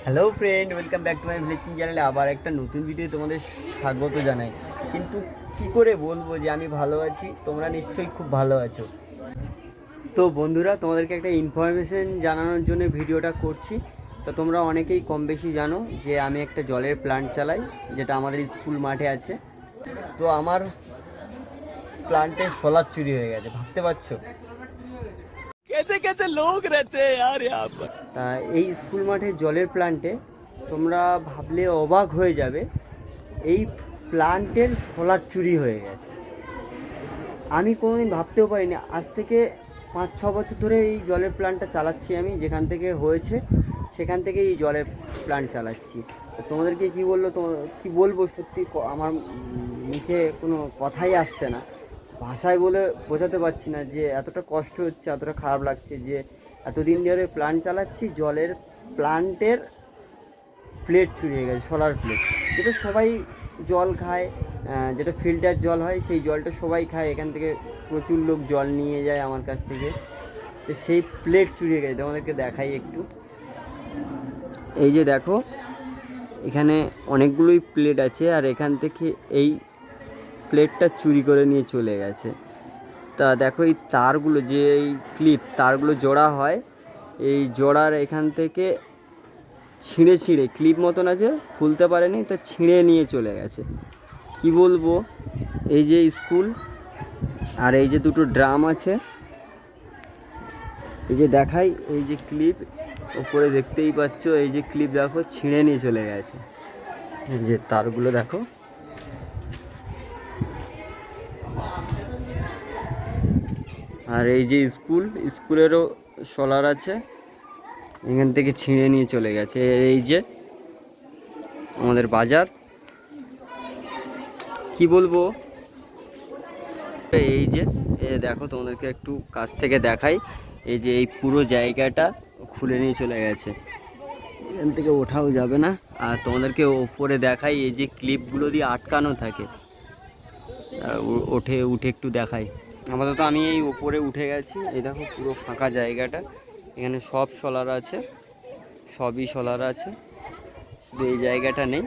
Hello friend, welcome back to my ভিলেজিং চ্যানেলে আবার একটা নতুন ভিডিও তোমাদের স্বাগত জানাই। কিন্তু কী করে বলবো যে আমি ভালো আছি, তোমরা নিশ্চয়ই খুব ভালো আছো। তো বন্ধুরা, তোমাদেরকে একটা ইনফরমেশন জানানোর জন্য ভিডিওটা করছি। তো তোমরা অনেকেই কম বেশি জানো যে আমি একটা জলের প্ল্যান্ট চালাই, যেটা আমাদের স্কুল মাঠে আছে। তো আমার প্ল্যান্টে সোলার চুরি হয়ে গেছে, ভাবতে পারছো? कैसे कैसे लोग रहते हैं यार यहाँ पर। তা এই স্কুল মাঠে জলের প্ল্যান্টে তোমরা ভাবলে অবাক হয়ে যাবে, এই প্ল্যান্টের সোলার চুরি হয়ে গেছে। আমি কোনোদিন ভাবতেও পারিনি। আজ থেকে 5-6 বছর ধরে এই জলের প্ল্যান্টটা চালাচ্ছি আমি, যেখান থেকে হয়েছে সেখান থেকে এই জলের প্ল্যান্ট চালাচ্ছি। তো তোমাদেরকে কী বলবো, সত্যি আমার মুখে কোনো কথাই আসছে না, ভাষায় বলে বোঝাতে পারছি না যে এতটা কষ্ট হচ্ছে, এতটা খারাপ লাগছে যে এতদিন ধরে প্ল্যান্ট চালাচ্ছি, জলের প্ল্যান্টের প্লেট চুরি হয়ে গেছে, সোলার প্লেট, যেটা সবাই জল খায়, যেটা ফিল্টার জল হয় সেই জলটা সবাই খায়। এখান থেকে প্রচুর লোক জল নিয়ে যায় আমার কাছ থেকে। তো সেই প্লেট চুরি হয়ে গেছে, তোমাদেরকে দেখাই একটু। এই যে দেখো, এখানে অনেকগুলোই প্লেট আছে, আর এখান থেকে এই প্লেটটা চুরি করে নিয়ে চলে গেছে। তা দেখো, এই তারগুলো, যে এই তারগুলো জোড়া হয়, এই জোড়ার এখান থেকে ছিঁড়ে ক্লিপ মতন আছে, খুলতে পারেনি, তা ছিঁড়ে নিয়ে চলে গেছে। কি বলবো, এই যে স্কুল আর এই যে দুটো ড্রাম আছে, এই যে দেখাই, এই যে ক্লিপ ওপরে দেখতেই পাচ্ছ, এই যে ক্লিপ দেখো ছিঁড়ে নিয়ে চলে গেছে। এই যে তারগুলো দেখো, আর এই যে স্কুলেরও সোলার আছে, এখান থেকে ছিঁড়ে নিয়ে চলে গেছে। এই যে আমাদের বাজার, কি বলবো, এই যে দেখো, তোমাদেরকে একটু কাছ থেকে দেখাই, এই যে এই পুরো জায়গাটা খুলে নিয়ে চলে গেছে, এখান থেকে ওঠাও যাবে না। আর তোমাদেরকে ওপরে দেখাই, এই যে ক্লিপগুলো দিয়ে আটকানো থাকে, উঠে একটু দেখাই। আপাতত আমি এই ওপরে উঠে গেছি, এই দেখো পুরো ফাঁকা জায়গাটা, এখানে সব সোলার আছে, সবই সোলার আছে, শুধু এই জায়গাটা নেই।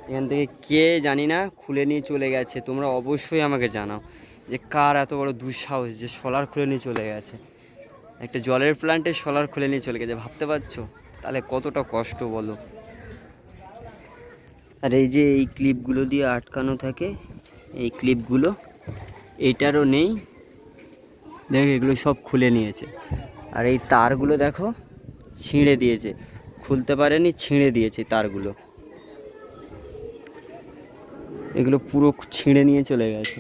এখান থেকে কে জানি না খুলে নিয়ে চলে গেছে। তোমরা অবশ্যই আমাকে জানাও যে কার এত বড় দুঃসাহস যে সোলার খুলে নিয়ে চলে গেছে। একটা জলের প্ল্যান্টে সোলার খুলে নিয়ে চলে গেছে, ভাবতে পারছো তাহলে কতটা কষ্ট বলো। আর এই যে এই ক্লিপগুলো দিয়ে আটকানো থাকে, এই ক্লিপগুলো এইটারও নেই, দেখো এগুলো সব খুলে নিয়েছে। আর এই তারগুলো দেখো ছিঁড়ে দিয়েছে, খুলতে পারেনি, ছিঁড়ে দিয়েছে তারগুলো, এগুলো পুরো ছিঁড়ে নিয়ে চলে গেছে।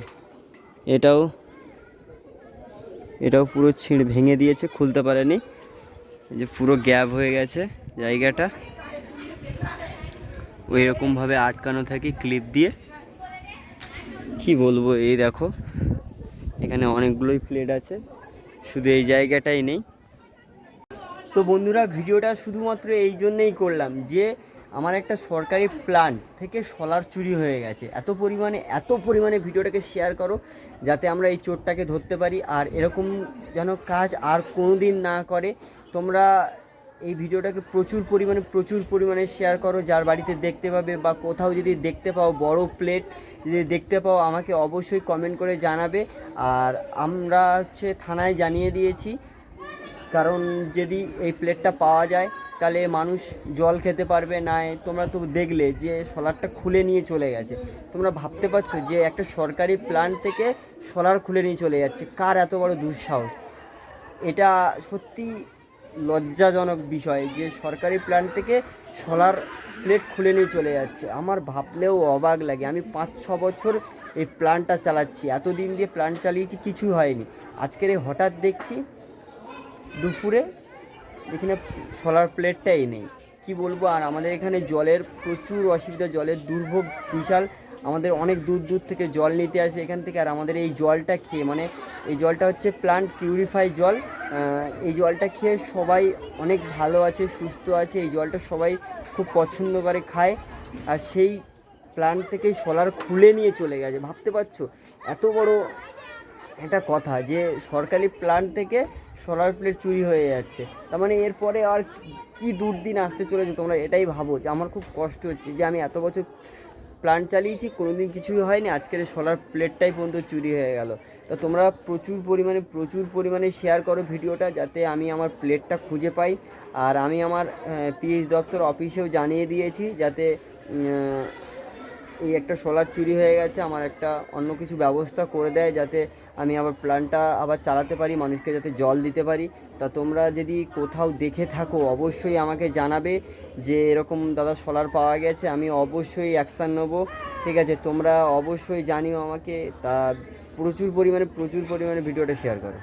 এটাও পুরো ভেঙে দিয়েছে, খুলতে পারেনি। এই যে পুরো গ্যাপ হয়ে গেছে জায়গাটা, ওই রকমভাবে আটকানো থাকে ক্লিপ দিয়ে। কি বলবো, এই দেখো এখানে অনেকগুলোই প্লেট আছে, শুধু এই জায়গাটাই নেই। তো বন্ধুরা, ভিডিওটা শুধুমাত্র এই জন্যেই করলাম যে আমার একটা সরকারি প্ল্যান্ট থেকে সোলার চুরি হয়ে গেছে। এত পরিমাণে ভিডিওটাকে শেয়ার করো যাতে আমরা এই চোরটাকে ধরতে পারি, আর এরকম যেন কাজ আর কোনো দিন না করে। তোমরা এই ভিডিওটাকে প্রচুর পরিমাণে শেয়ার করো, যার বাড়িতে দেখতে পাবে বা কোথাও যদি দেখতে পাও বড় প্লেট যদি দেখতে পাও, আমাকে অবশ্যই কমেন্ট করে জানাবে। আর আমরা থানায় জানিয়ে দিয়েছি, কারণ যদি এই প্লেটটা পাওয়া যায় তাহলে মানুষ জল খেতে পারবে না। তোমরা তো দেখলে যে সোলারটা খুলে নিয়ে চলে গেছে, তোমরা ভাবতে পারছো যে একটা সরকারি প্ল্যান্ট থেকে সোলার খুলে নিয়ে চলে যাচ্ছে, কার এত বড় দুঃসাহস। এটা সত্যি লজ্জাজনক বিষয় যে সরকারি প্ল্যান্ট থেকে সোলার প্লেট খুলে নিয়ে চলে যাচ্ছে। আমার ভাবলেও অবাক লাগে। আমি 5-6 বছর এই প্ল্যান্টটা চালাচ্ছি, এতদিন দিয়ে প্ল্যান্ট চালিয়েছি, কিছু হয়নি। আজকের এই হঠাৎ দেখছি দুপুরে এখানে সোলার প্লেটটাই নেই। কি বলবো, আর আমাদের এখানে জলের প্রচুর অসুবিধা, জলের দুর্ভোগ বিশাল। আমাদের অনেক দূর থেকে জল নিতে আসে এখান থেকে, আর আমাদের এই জলটা খেয়ে, মানে এই জলটা হচ্ছে প্ল্যান্ট পিউরিফাই জল, এই জলটা খেয়ে সবাই অনেক ভালো আছে, সুস্থ আছে। এই জলটা সবাই খুব পছন্দ করে, খায়। আর সেই প্ল্যান্ট থেকে সোলার খুলে নিয়ে চলে গেছে, ভাবতে পারছো এত বড় একটা কথা যে সরকারি প্ল্যান্ট থেকে সোলার প্লেট চুরি হয়ে যাচ্ছে। তার মানে এরপরে আর কি দুর্দিন আসতে চলেছে তোমরা এটাই ভাবো, যে আমার খুব কষ্ট হচ্ছে যে আমি এত বছর প্ল্যান্ট চালিয়েছি, কোনো দিন কিছুই হয়নি, আজকের সোলার প্লেটটাই পর্যন্ত চুরি হয়ে গেল। তো তোমরা প্রচুর পরিমাণে শেয়ার করো ভিডিওটা, যাতে আমি আমার প্লেটটা খুঁজে পাই। আর আমি আমার পিএইচ দপ্তর অফিসেও জানিয়ে দিয়েছি, যাতে এই একটা সোলার চুরি হয়ে গেছে, আমার একটা অন্য কিছু ব্যবস্থা করে দেয়, যাতে আমি আবার প্ল্যান্টটা আবার চালাতে পারি, মানুষকে যাতে জল দিতে পারি। তা তোমরা যদি কোথাও দেখে থাকো অবশ্যই আমাকে জানাবে যে এরকম দাদা সোলার পাওয়া গেছে, আমি অবশ্যই অ্যাকশান নেবো। ঠিক আছে, তোমরা অবশ্যই জানিও আমাকে। তা প্রচুর পরিমাণে ভিডিওটা শেয়ার করো।